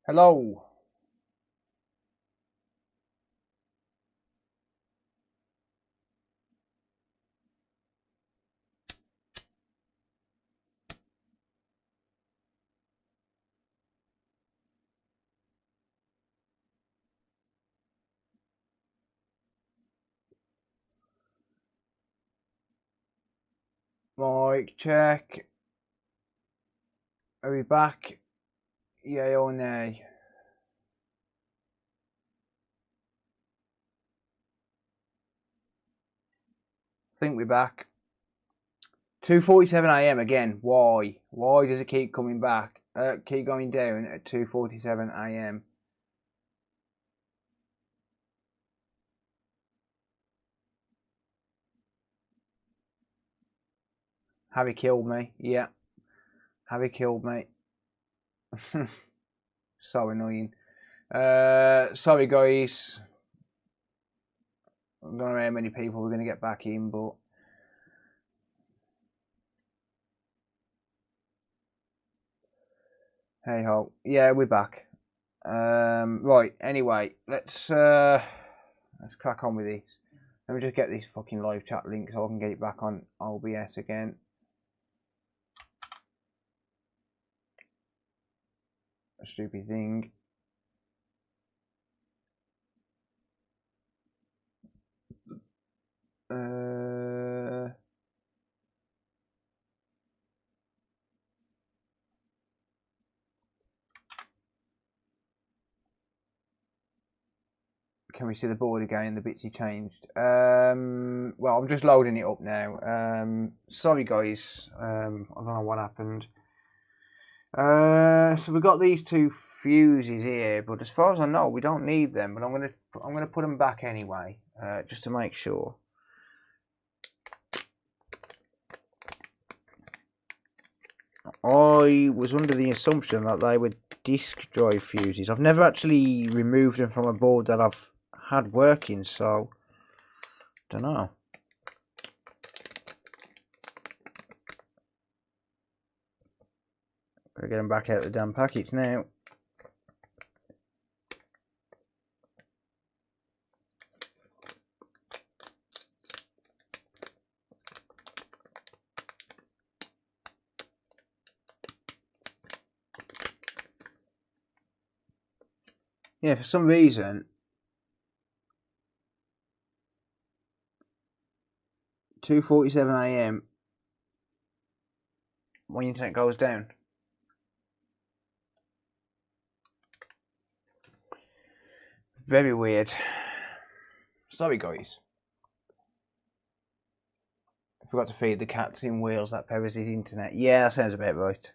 Hello. Mic check. Are we back? Yay or nay? I think we're back. 2:47 AM again. Why? Why does it keep coming back? Keep going down at 2:47 AM. Have he killed me? Yeah. Have he killed me? So annoying. Sorry guys. I don't know how many people we're going to get back in, but hey ho. Yeah, we're back. Right, anyway, let's crack on with this. Let me just get this fucking live chat link so I can get it back on OBS again. A stupid thing. Can we see the board again? The bits he changed. Well, I'm just loading it up now. Sorry guys. I don't know what happened. So we've got these two fuses here, but as far as I know, we don't need them. But I'm gonna put them back anyway, just to make sure. I was under the assumption that they were disk drive fuses. I've never actually removed them from a board that I've had working, so don't know. Gotta get them back out of the damn packets now. Yeah, for some reason 2:47 AM my internet goes down. Very weird. Sorry guys. I forgot to feed the cats in wheels. That powers his internet. Yeah, that sounds about right.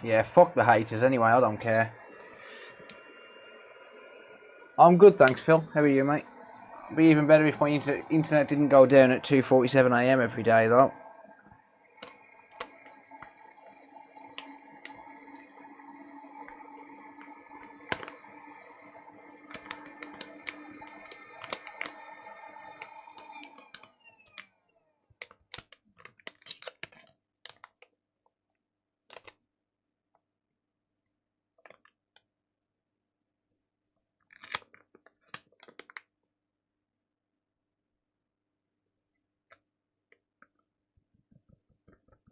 Yeah, fuck the haters anyway, I don't care. I'm good, thanks, Phil. How are you, mate? It'd be even better if my internet didn't go down at 2:47 AM every day, though.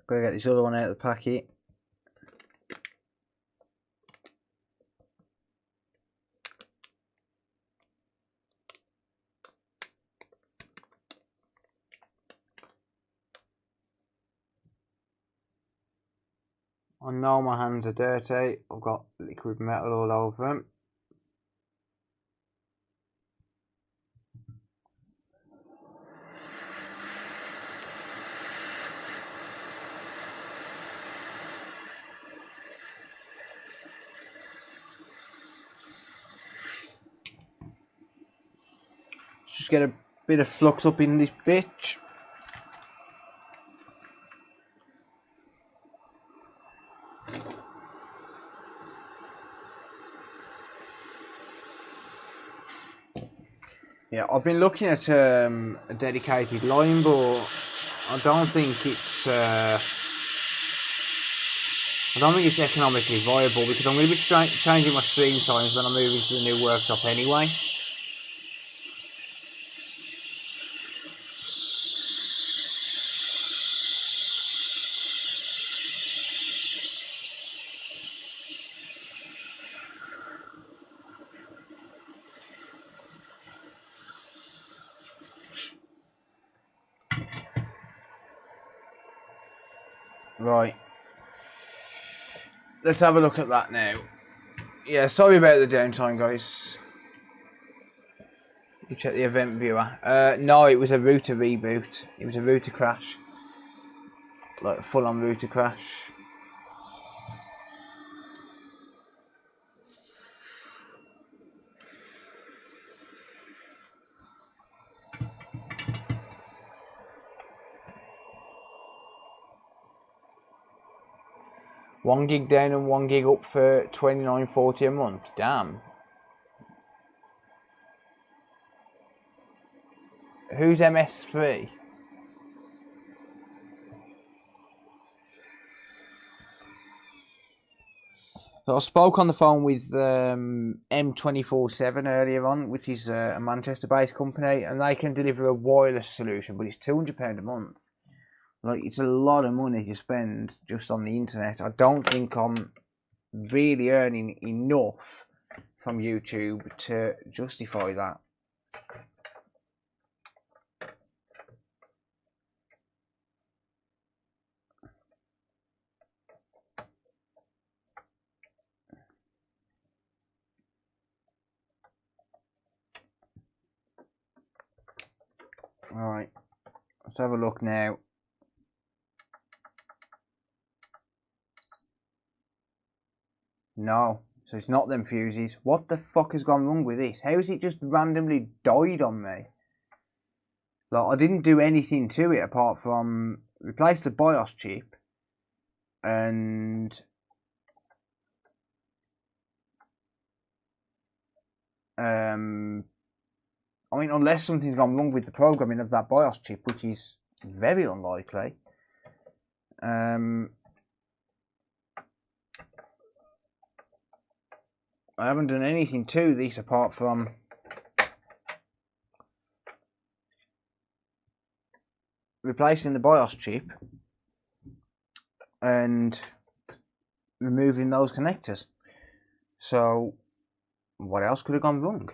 Gotta get this other one out of the packet. I know my hands are dirty. I've got liquid metal all over them. just get a bit of flux up in this bitch. Yeah, I've been looking at a dedicated line, but I don't think it's economically viable, because I'm going to be changing my stream times when I move into the new workshop anyway. Right. Let's have a look at that now. Yeah, sorry about the downtime, guys. You check the event viewer. No, it was a router reboot. It was a router crash. Like a full-on router crash. One gig down and 1 gig up for $29.40 a month. Damn. Who's MS3? So I spoke on the phone with M247 earlier on, which is a Manchester-based company, and they can deliver a wireless solution, but it's £200 a month. Like, it's a lot of money to spend just on the internet. I don't think I'm really earning enough from YouTube to justify that. Alright, let's have a look now. No, so it's not them fuses. What the fuck has gone wrong with this? How has it just randomly died on me? Like, I didn't do anything to it apart from replace the BIOS chip and I mean, unless something's gone wrong with the programming of that BIOS chip, which is very unlikely. I haven't done anything to this apart from replacing the BIOS chip and removing those connectors. So what else could have gone wrong?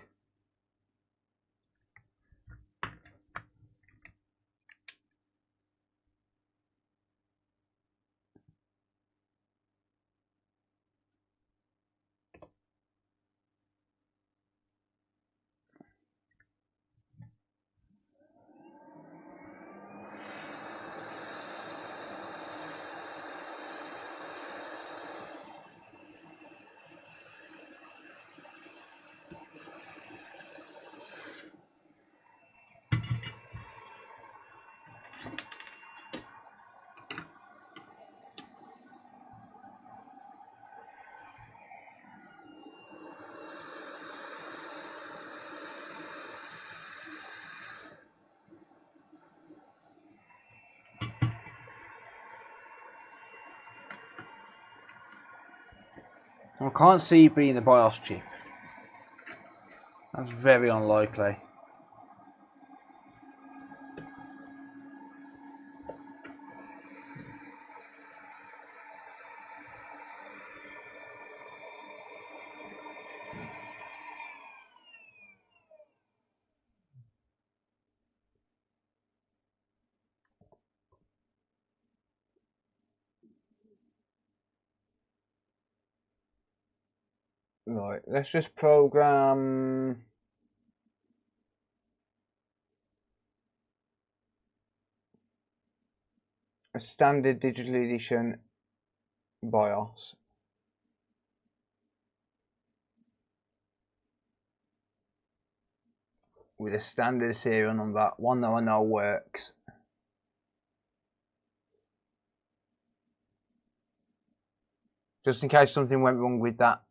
I can't see it being the BIOS chip. That's very unlikely. Right, let's just program a standard digital edition BIOS. with a standard serial number, one that I know works. Just in case something went wrong with that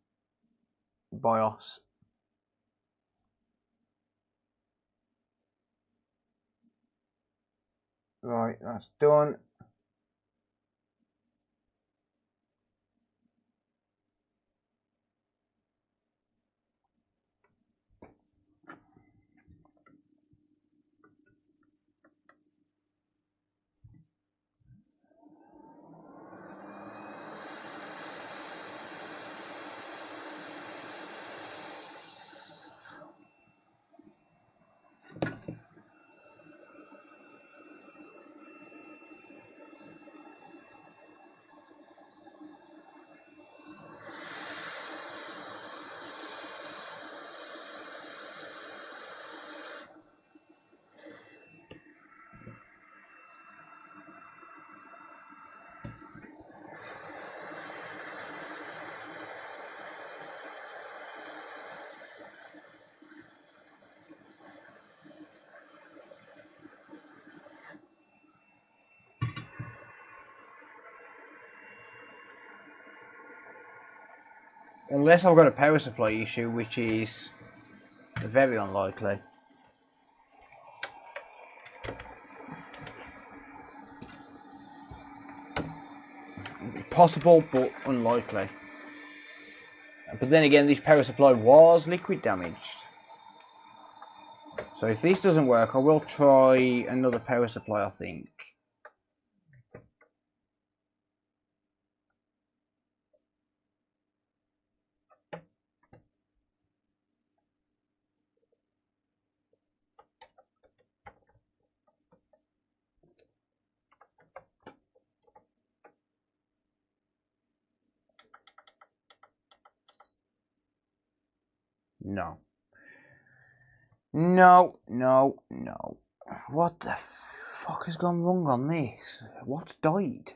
BIOS. Right, that's done. Unless I've got a power supply issue, which is very unlikely. Possible, but unlikely. But then again, this power supply was liquid damaged. So if this doesn't work, I will try another power supply, I think. No. No, no, no. What the fuck has gone wrong on this? What's died?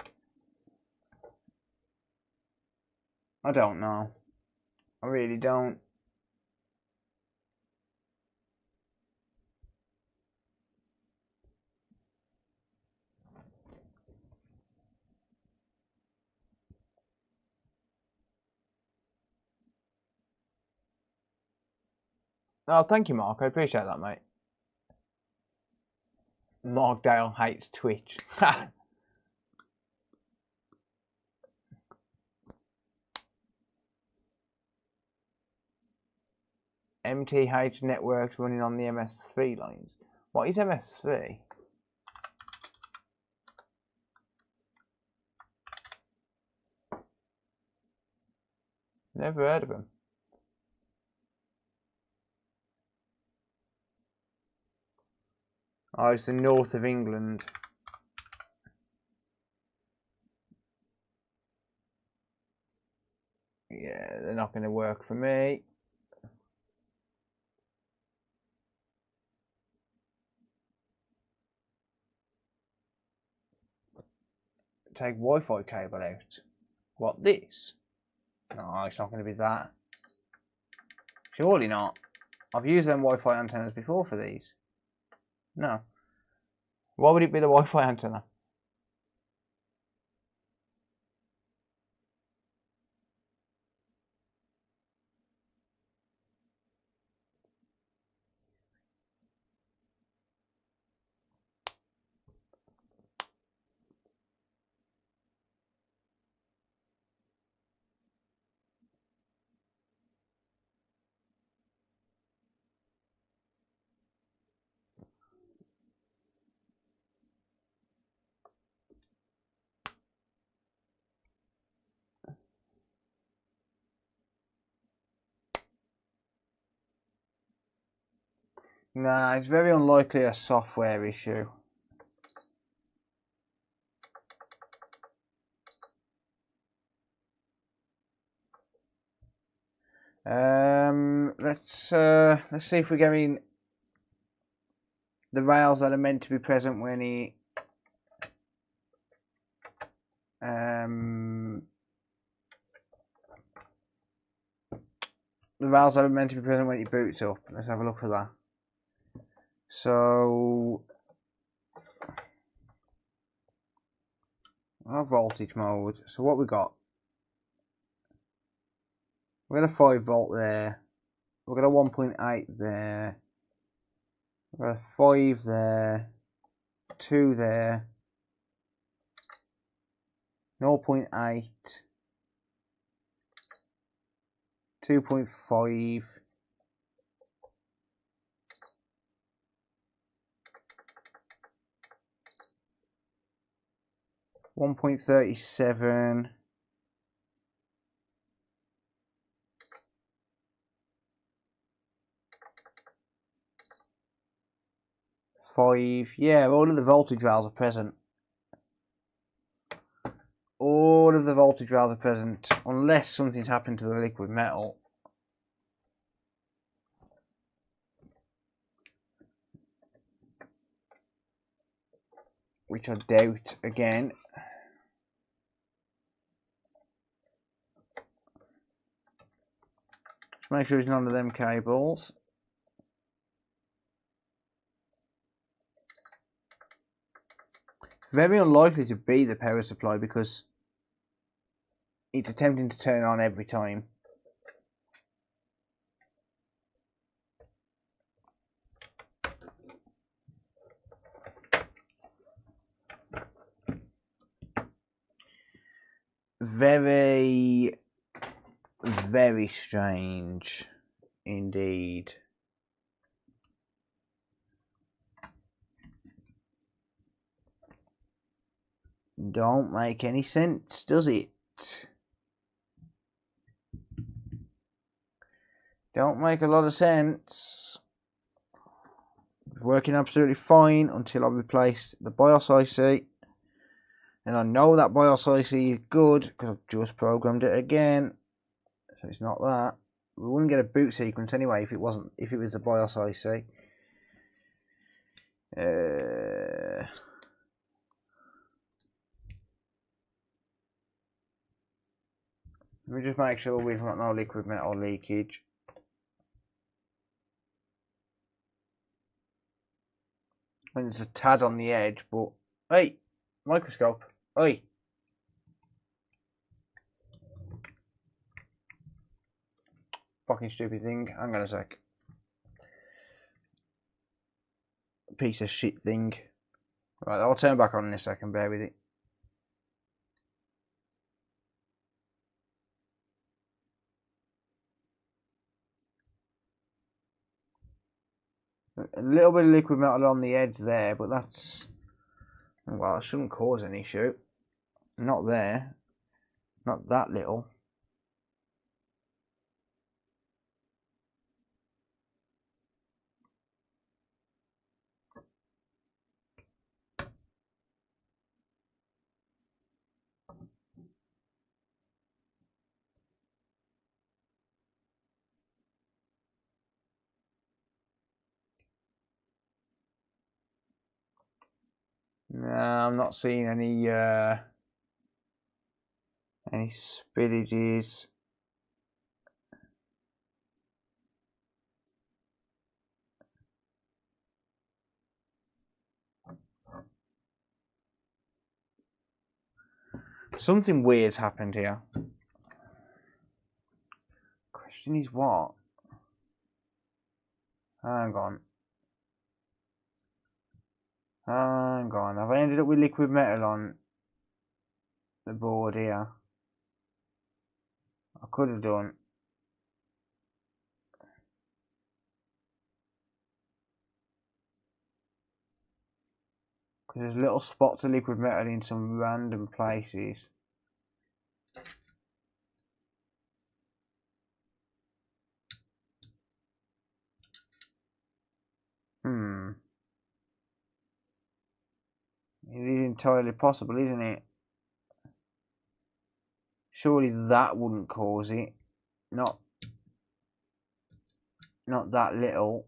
I don't know. I really don't. Oh, thank you, Mark. I appreciate that, mate. Mark Dale hates Twitch. MTH networks running on the MS3 lines. What is MS3? Never heard of them. Oh, it's the north of England. Yeah, they're not going to work for me. Take Wi-Fi cable out. What, this? No, it's not going to be that. Surely not. I've used them Wi-Fi antennas before for these. No. Why would it be the Wi-Fi antenna? Nah, it's very unlikely a software issue. Let's see if we're getting the rails that are meant to be present when he the rails that are meant to be present when he boots up. Let's have a look for that. So our voltage mode. So what we got? We got a 5 volt there. We got a 1.8 there. We got a 5 there. 2 there. 0.8. 2.5. 1.37. 5. Yeah, all of the voltage rails are present. All of the voltage rails are present, unless something's happened to the liquid metal. Which I doubt again. Just make sure it's none of them cables. Very unlikely to be the power supply because it's attempting to turn on every time. Very, very strange indeed. Don't make any sense, does it? Don't make a lot of sense. Working absolutely fine until I replaced the BIOS IC. And I know that BIOS IC is good because I've just programmed it again. So it's not that. We wouldn't get a boot sequence anyway if it was the BIOS IC. Let me just make sure we've got no liquid metal leakage. And there's a tad on the edge, but hey, microscope, hey. Fucking stupid thing. Hang on a sec. Piece of shit thing. Right, I'll turn back on in a second, bear with it. A little bit of liquid metal on the edge there, but that's... Well, it shouldn't cause an issue. Not there. Not that little. No, I'm not seeing any spillages. Something weird's happened here. Question is what? Hang on. Hang on. Have I ended up with liquid metal on the board here? I could have done. Because there's little spots of liquid metal in some random places. It is entirely possible, isn't it? Surely that wouldn't cause it. Not that little.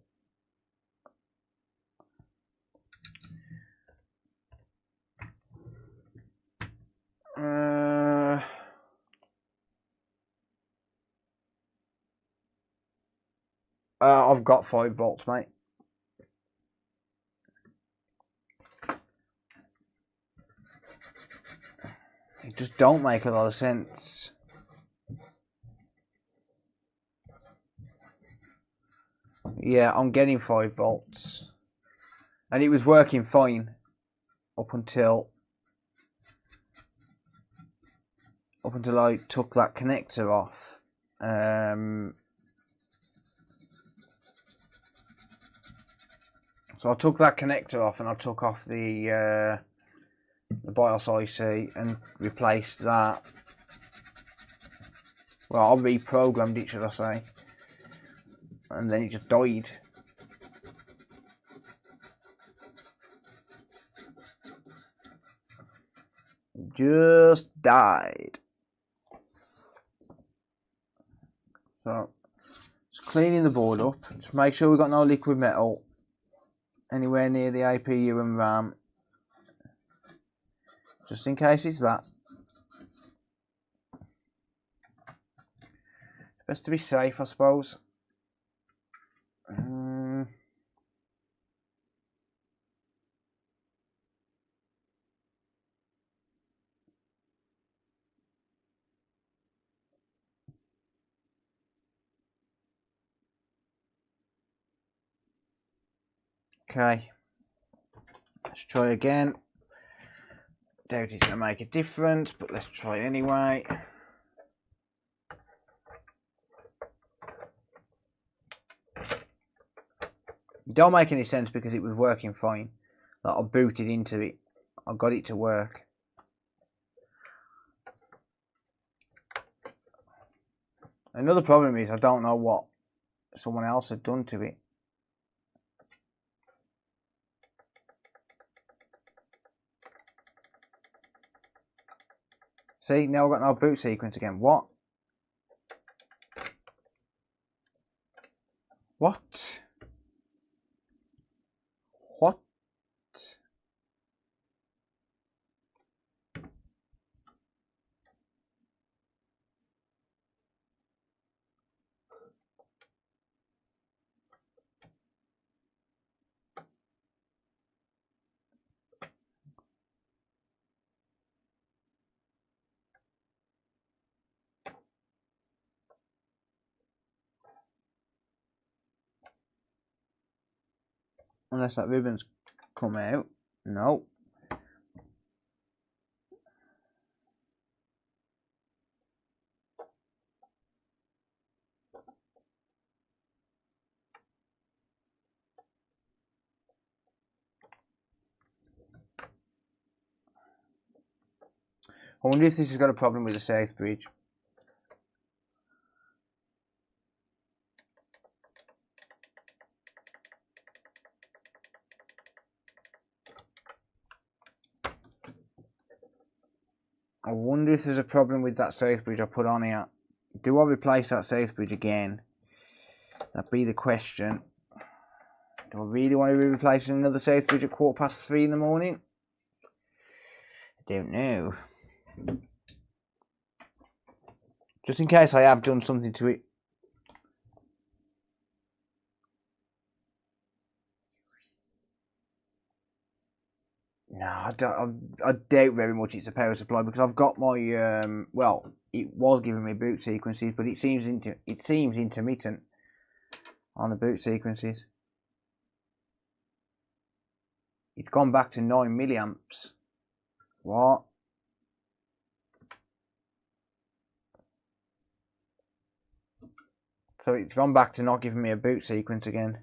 I've got 5 volts, mate. just don't make a lot of sense. Yeah, I'm getting 5 volts. And it was working fine up until I took that connector off. So I took that connector off and I took off the BIOS IC and replaced that. Well, I reprogrammed it, should I say. And then it just died. Just died. So, just cleaning the board up. Just make sure we've got no liquid metal anywhere near the APU and RAM. Just in case it's that. It's best to be safe, I suppose. Okay. Let's try again. Doubt it's going to make a difference, but let's try anyway. It don't make any sense because it was working fine. Like I booted into it. I got it to work. Another problem is I don't know what someone else had done to it. See, now I've got no boot sequence again. What? What? What? Unless that ribbon's come out. No. I wonder if this has got a problem with the south bridge. I wonder if there's a problem with that south bridge I put on here. Do I replace that south bridge again? That'd be the question. Do I really want to be replacing another south bridge at 3:15 in the morning? I don't know. Just in case I have done something to it. No, I doubt very much it's a power supply because I've got my well, it was giving me boot sequences, but it seems intermittent on the boot sequences. It's gone back to 9 milliamps. What? So it's gone back to not giving me a boot sequence again.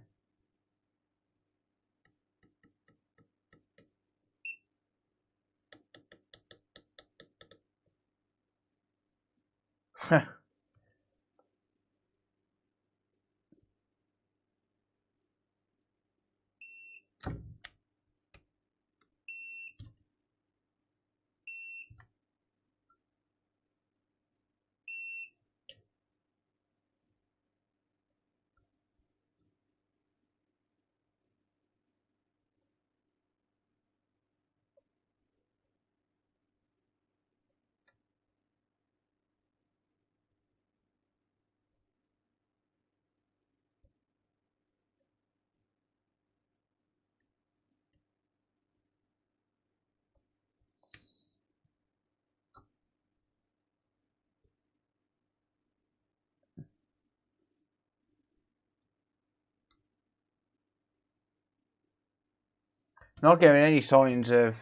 Not getting any signs of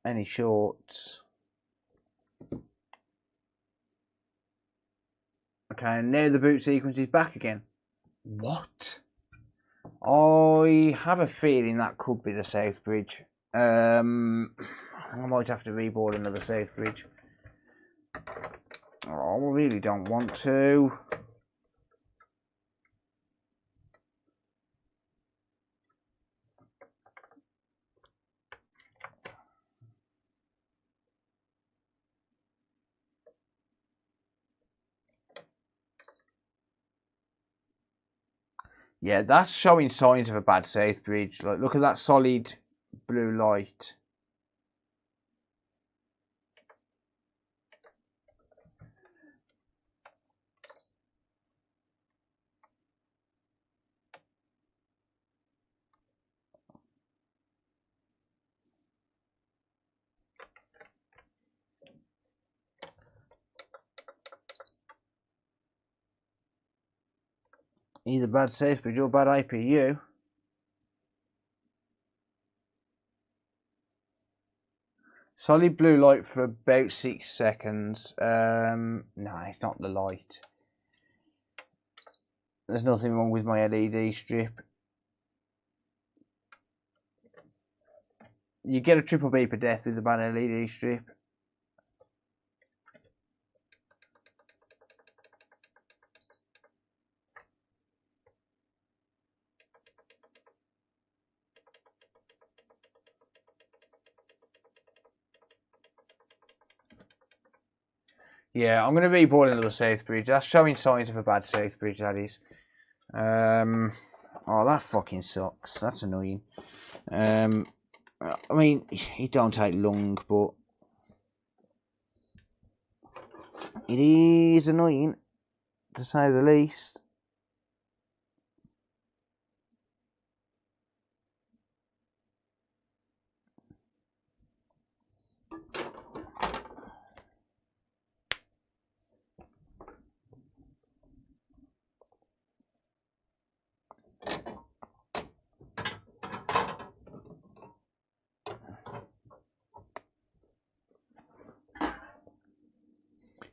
any shorts. Okay, and now the boot sequence is back again. What? I have a feeling that could be the south bridge. I might have to reboard another south bridge. Oh, I really don't want to. Yeah, that's showing signs of a bad south bridge. Like, look at that solid blue light. Either bad south bridge or bad IPU. Solid blue light for about 6 seconds. No, it's not the light. There's nothing wrong with my LED strip. You get a triple beep of death with a bad LED strip. Yeah, I'm going to reboard another south bridge. That's showing signs of a bad south bridge, that is. Oh, that fucking sucks. That's annoying. I mean, it don't take long, but it is annoying, to say the least.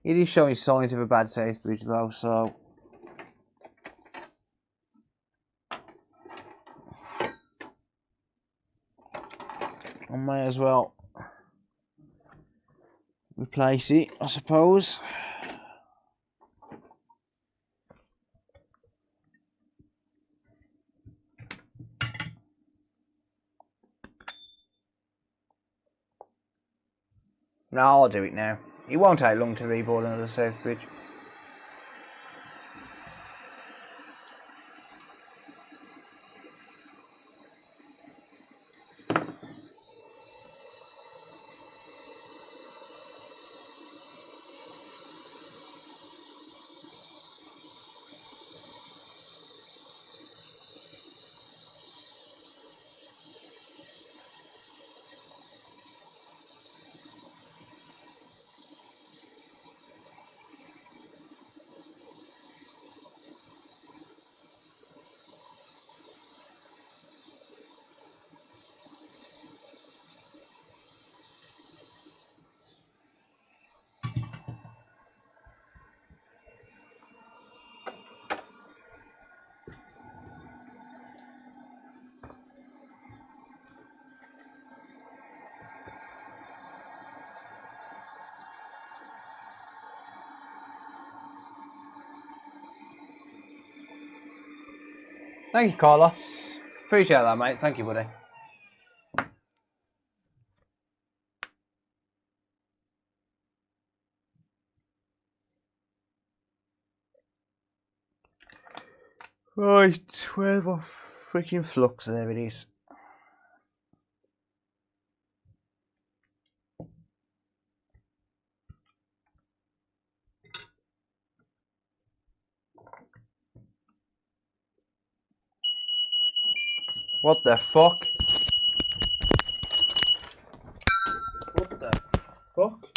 It is showing signs of a bad south bridge though, so I may as well replace it, I suppose. No, I'll do it now. It won't take long to reboard another south bridge. Thank you, Carlos. Appreciate that, mate. Thank you, buddy. Right, where the freaking flux? There it is. What the fuck? What the fuck?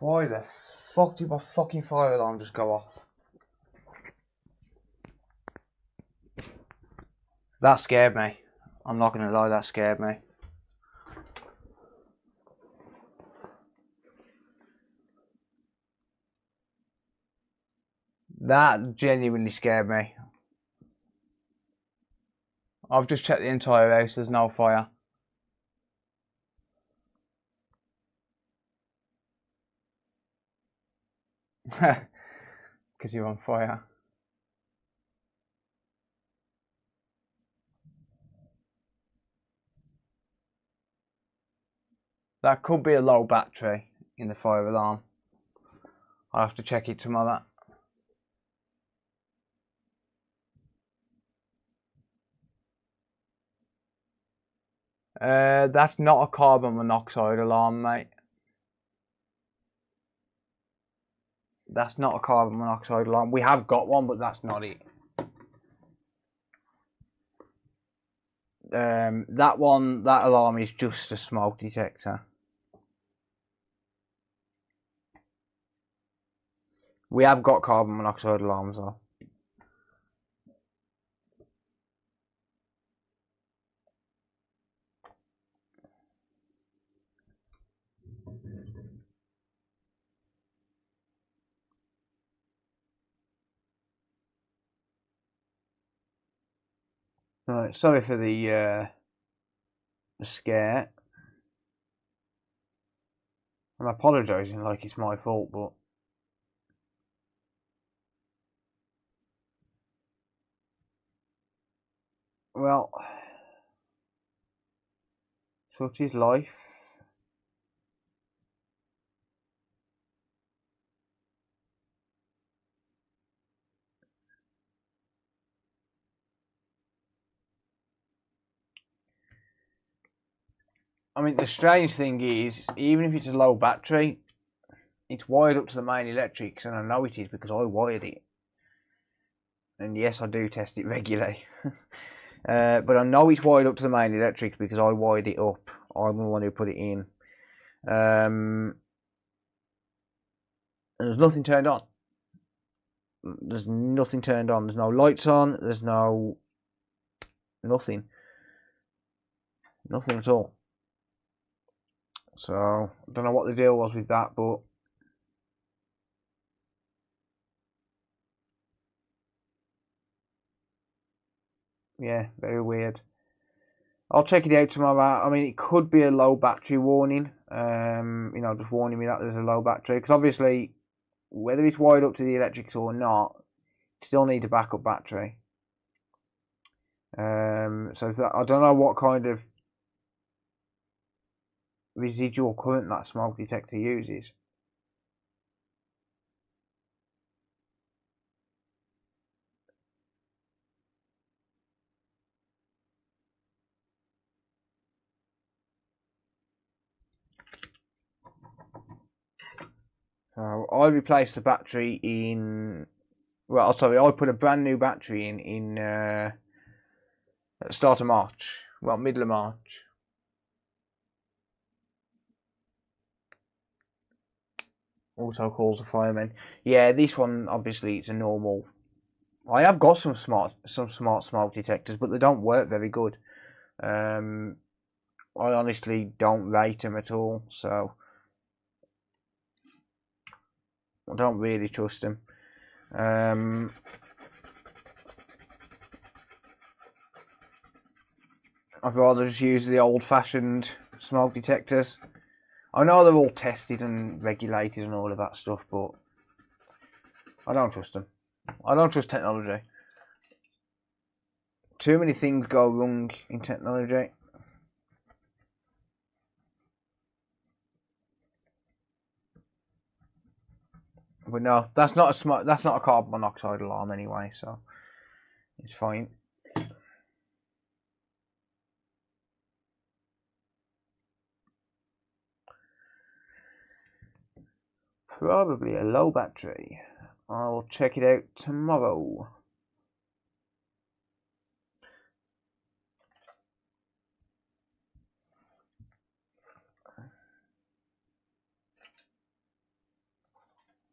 Why the fuck did my fucking fire alarm just go off? That scared me. I'm not going to lie, that scared me. That genuinely scared me. I've just checked the entire house, there's no fire. Because you're on fire. That could be a low battery in the fire alarm. I'll have to check it tomorrow. That's not a carbon monoxide alarm, mate. That's not a carbon monoxide alarm. We have got one, but that's not it. That alarm is just a smoke detector. We have got carbon monoxide alarms though. Right, sorry for the scare. I'm apologising like it's my fault, but well, such is life. I mean, the strange thing is, even if it's a low battery, it's wired up to the main electrics, and I know it is because I wired it. And yes, I do test it regularly. But I know it's wired up to the main electrics because I wired it up. I'm the one who put it in. And there's nothing turned on. There's nothing turned on. There's no lights on. There's no... nothing. Nothing at all. So, I don't know what the deal was with that, but... yeah, very weird. I'll check it out tomorrow. I mean, it could be a low battery warning. You know, just warning me that there's a low battery. Because obviously, whether it's wired up to the electrics or not, it still needs a backup battery. So if that, I don't know what kind of residual current that smoke detector uses. So I replaced the battery in... well, sorry, I put a brand new battery in at the start of March. Well, middle of March. Also calls the fireman. Yeah, this one obviously it's a normal. I have got some smart smoke detectors, but they don't work very good. I honestly don't rate them at all, so I don't really trust them. I'd rather just use the old-fashioned smoke detectors. I know they're all tested and regulated and all of that stuff, but I don't trust them. I don't trust technology. Too many things go wrong in technology. But no, that's not a carbon monoxide alarm anyway, so it's fine. Probably a low battery. I'll check it out tomorrow.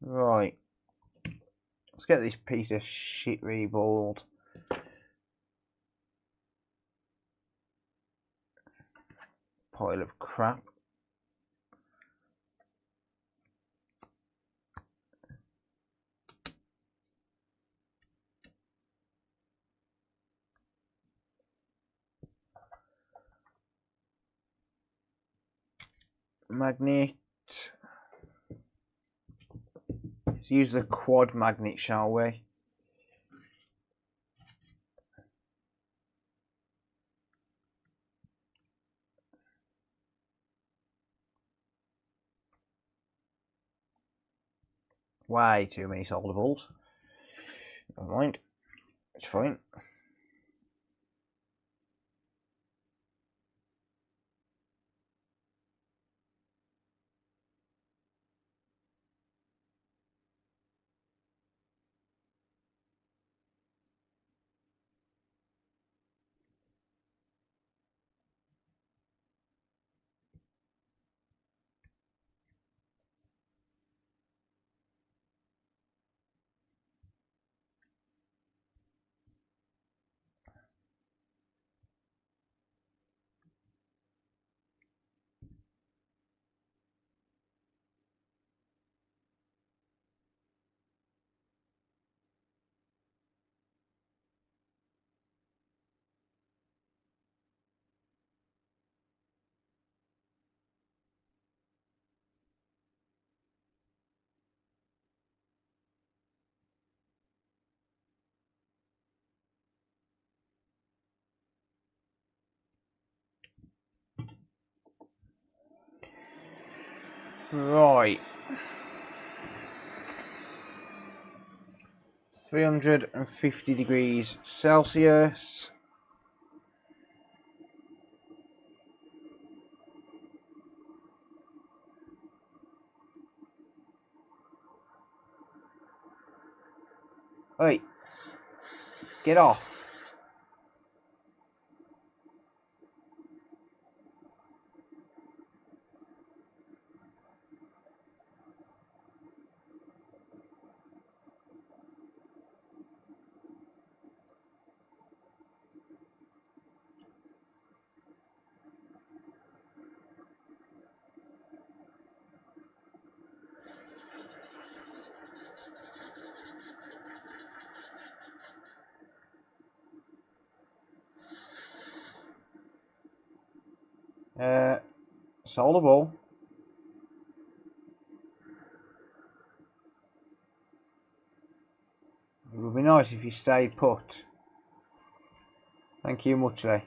Right. Let's get this piece of shit reballed. Pile of crap. Magnet. Let's use the quad magnet, shall we? Way too many solder balls. Never mind. It's fine. Right. 350 degrees Celsius. Wait. Get off. Solder ball. It would be nice if you stayed put. Thank you muchly.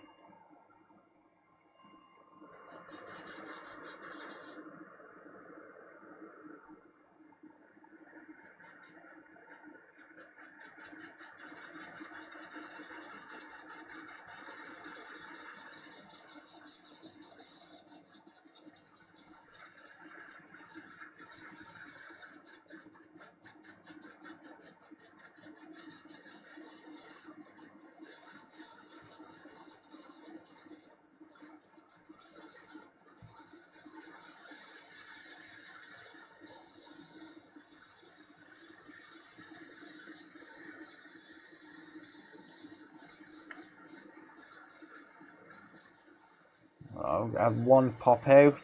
I'll have one pop out.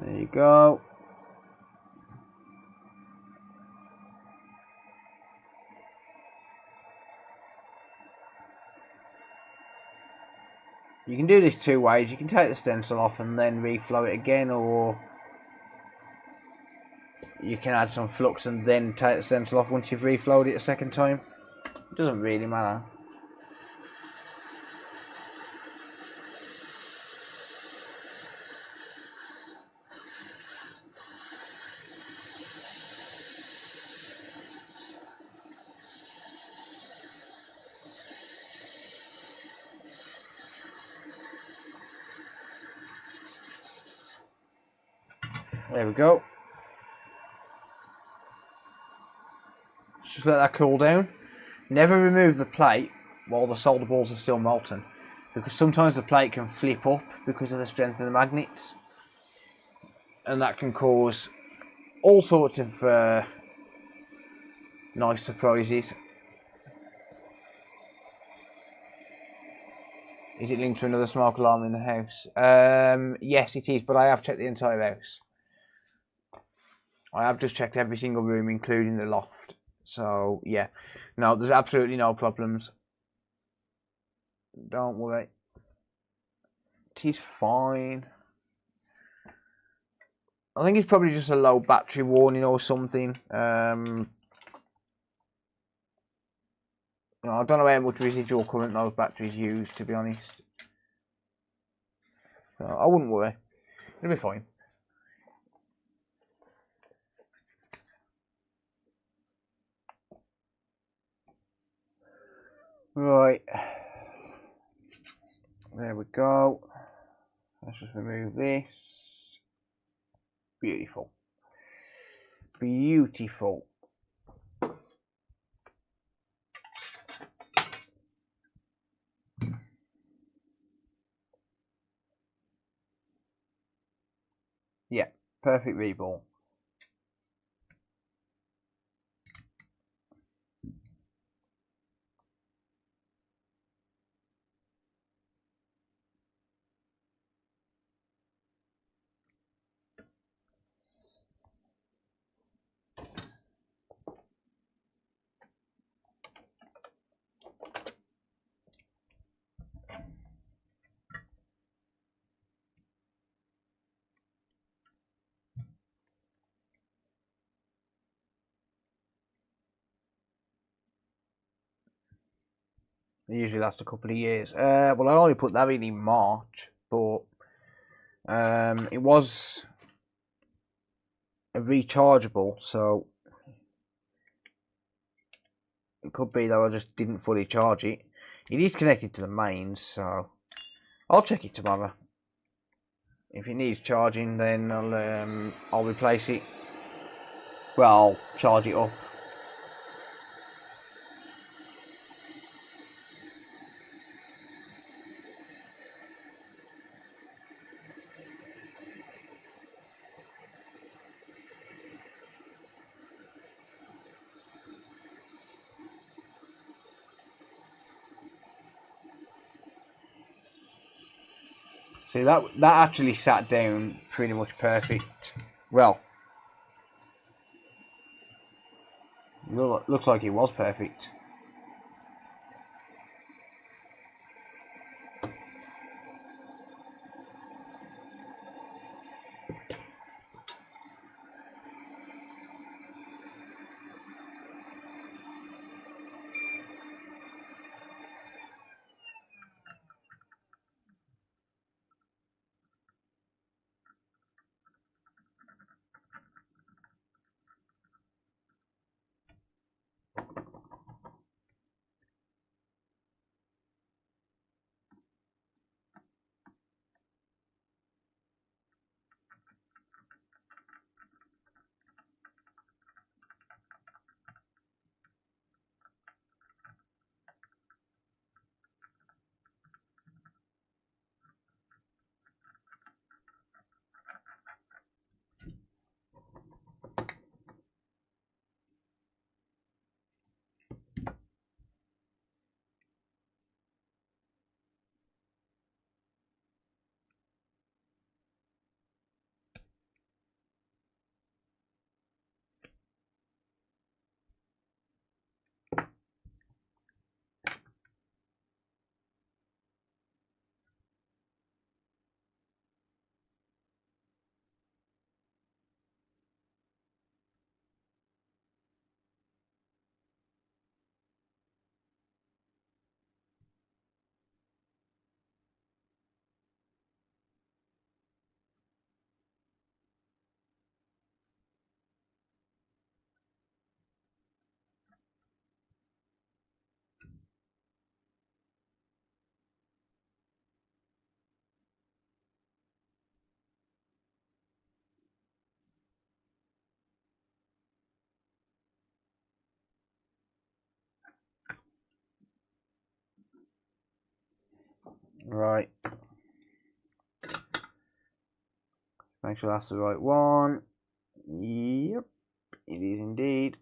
There you go. You can do this two ways. You can take the stencil off and then reflow it again, or you can add some flux and then take the stencil off once you've reflowed it a second time. It doesn't really matter. There we go. Just let that cool down. Never remove the plate while the solder balls are still molten, because sometimes the plate can flip up because of the strength of the magnets, and that can cause all sorts of nice surprises. Is it linked to another smoke alarm in the house? Yes, it is, but I have checked the entire house. I have just checked every single room, including the loft. So, yeah. No, there's absolutely no problems. Don't worry. It is fine. I think it's probably just a low battery warning or something. I don't know how much residual current those batteries use, to be honest. So I wouldn't worry. It'll be fine. Right. There we go. Let's just remove this. Beautiful. Beautiful. Yeah, perfect reball. They usually last a couple of years. Well, I only put that in March, but it was a rechargeable, so it could be that I just didn't fully charge it. It is connected to the mains, so I'll check it tomorrow. If it needs charging, then I'll replace it. Well, I'll charge it up. See, that actually sat down pretty much perfect. Well, looks like it was perfect. Right. Make sure that's the right one. Yep, it is indeed.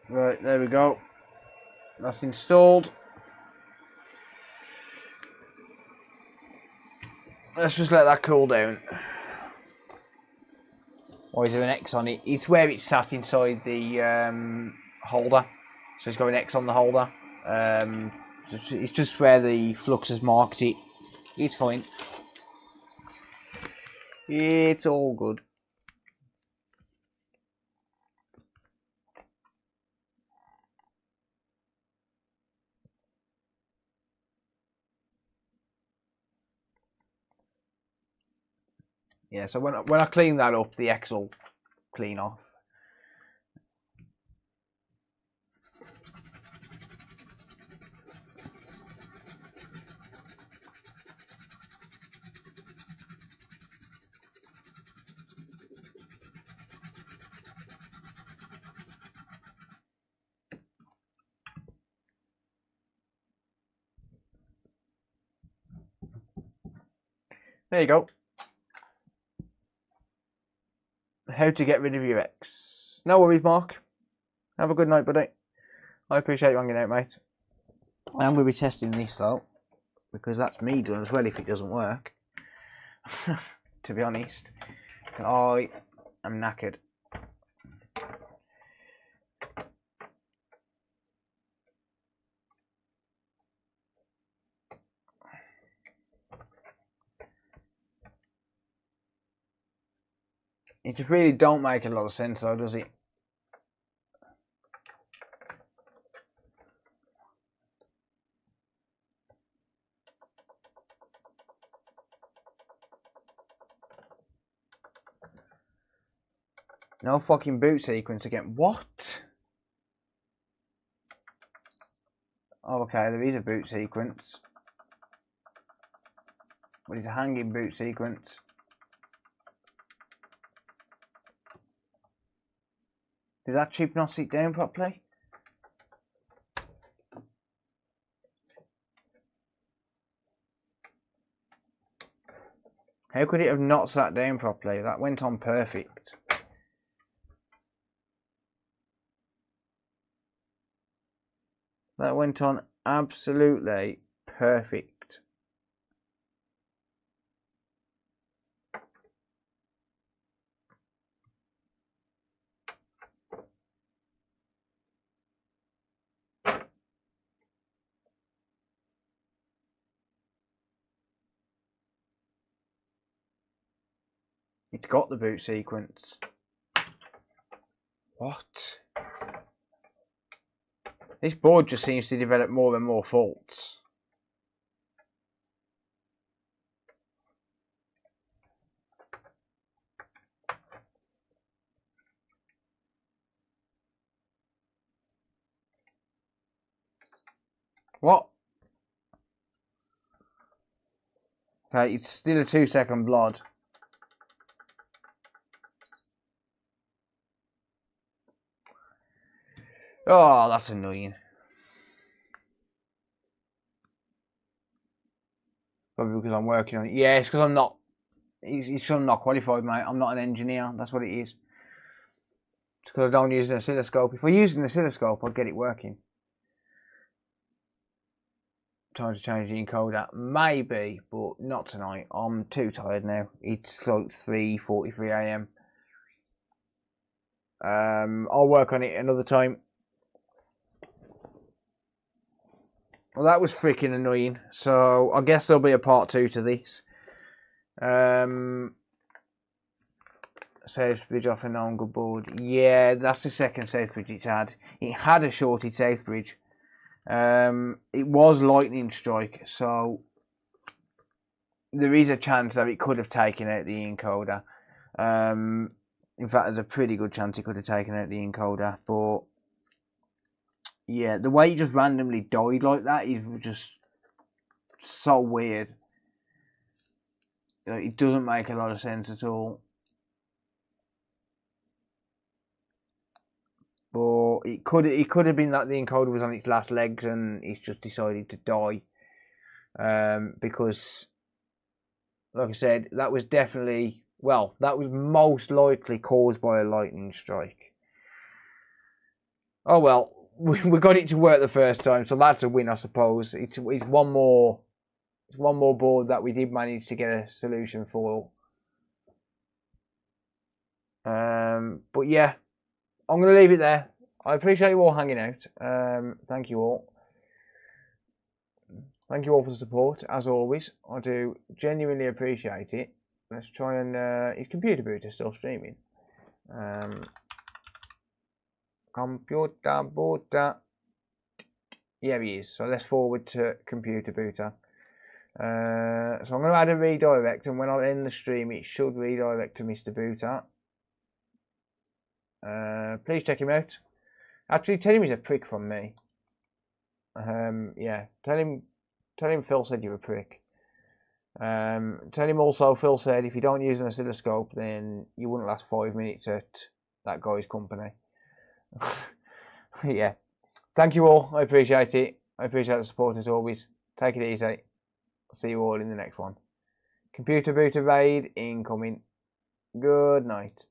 Right, there we go. That's installed. Let's just let that cool down. Why is there an X on it? It's where it's sat inside the holder. So it's got an X on the holder. It's just where the flux has marked it. It's fine. It's all good. Yeah, so when I clean that up, the X will clean off. There you go. How to get rid of your X. No worries, Mark. Have a good night, buddy. I appreciate you hanging out, mate. I am going to be testing this, though, because that's me done as well if it doesn't work. To be honest. I am knackered. It just really don't make a lot of sense, though, does it? No fucking boot sequence again. What? Oh, okay, there is a boot sequence. But it's a hanging boot sequence. Did that chip not sit down properly? How could it have not sat down properly? That went on perfect. That went on absolutely perfect. It's got the boot sequence. What? This board just seems to develop more and more faults. What? Okay, it's still a 2-second blood. Oh, that's annoying. Probably because I'm working on it. Yeah, it's because I'm not. It's because I'm not qualified, mate. I'm not an engineer. That's what it is. It's because I don't use an oscilloscope. If I used an oscilloscope, I'd get it working. time to change the encoder. Maybe, but not tonight. I'm too tired now. It's like 3:43 AM. I'll work on it another time. Well, that was freaking annoying. So I guess there'll be a part 2 to this. Safe bridge off a known good board. Yeah, that's the second safe bridge it's had. It had a shorted safe bridge. It was lightning strike, so there is a chance that it could have taken out the encoder. In fact, there's a pretty good chance it could have taken out the encoder. But yeah, the way it just randomly died like that is just so weird. It doesn't make a lot of sense at all. But it could have been that the encoder was on its last legs and it's just decided to die. Because, like I said, that was definitely, well, that was most likely caused by a lightning strike. Oh well, we got it to work the first time, so that's a win, I suppose. It's one more board that we did manage to get a solution for. But yeah. I'm going to leave it there. I appreciate you all hanging out. Thank you all. Thank you all for the support, as always. I do genuinely appreciate it. Let's try and... is Computer Booter still streaming? Computer Booter. Yeah, he is. So let's forward to Computer Booter. So I'm going to add a redirect, and when I end the stream, it should redirect to Mr. Booter. Please check him out. Actually, tell him he's a prick from me. Yeah, tell him Phil said you're a prick. Tell him also Phil said if you don't use an oscilloscope, then you wouldn't last 5 minutes at that guy's company. Yeah, thank you all. I appreciate it. I appreciate the support as always. Take it easy. I'll see you all in the next one. Computer Booter raid incoming. Good night.